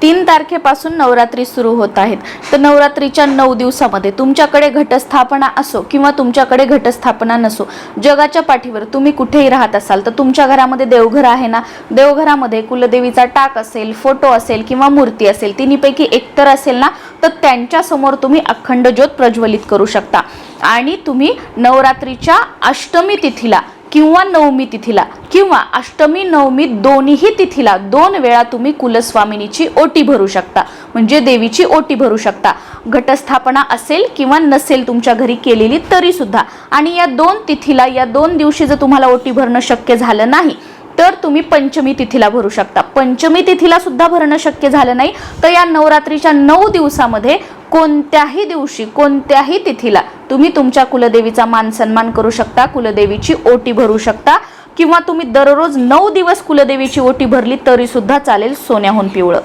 3 तारखेपासून नवरात्री सुरू होत आहेत. तर नवरात्रीच्या 9 दिवसामध्ये तुमच्याकडे घटस्थापना असो किंवा तुमच्याकडे घटस्थापना नसो, जगाच्या पाठीवर तुम्ही कुठेही राहत असाल तर तुमच्या घरामध्ये देवघर आहे ना, देवघरामध्ये कुलदेवीचा टाक असेल, फोटो असेल किंवा मूर्ती असेल, तिन्हीपैकी एक तर असेल ना, तर त्यांच्या समोर तुम्ही अखंड ज्योत प्रज्वलित करू शकता. आणि तुम्ही नवरात्रीच्या अष्टमी तिथीला किंवा नवमी तिथीला किंवा अष्टमी नवमी दोन्ही तिथीला 2 वेळा तुम्ही कुलस्वामिनीची ओटी भरू शकता, म्हणजे देवीची ओटी भरू शकता. घटस्थापना असेल किंवा नसेल तुमच्या घरी केलेली तरी सुद्धा. आणि या 2 तिथीला, या 2 दिवशी जर तुम्हाला ओटी भरणं शक्य झालं नाही तर तुम्ही पंचमी तिथीला भरू शकता. पंचमी तिथीला सुद्धा भरणं शक्य झालं नाही तर या नवरात्रीच्या 9 दिवसामध्ये कोणत्याही दिवशी, कोणत्याही तिथीला तुम्ही तुमच्या कुलदेवीचा मान सन्मान करू शकता, कुलदेवीची ओटी भरू शकता. किंवा तुम्ही दररोज 9 दिवस कुलदेवीची ओटी भरली तरी सुद्धा चालेल, सोन्याहून पिवळं.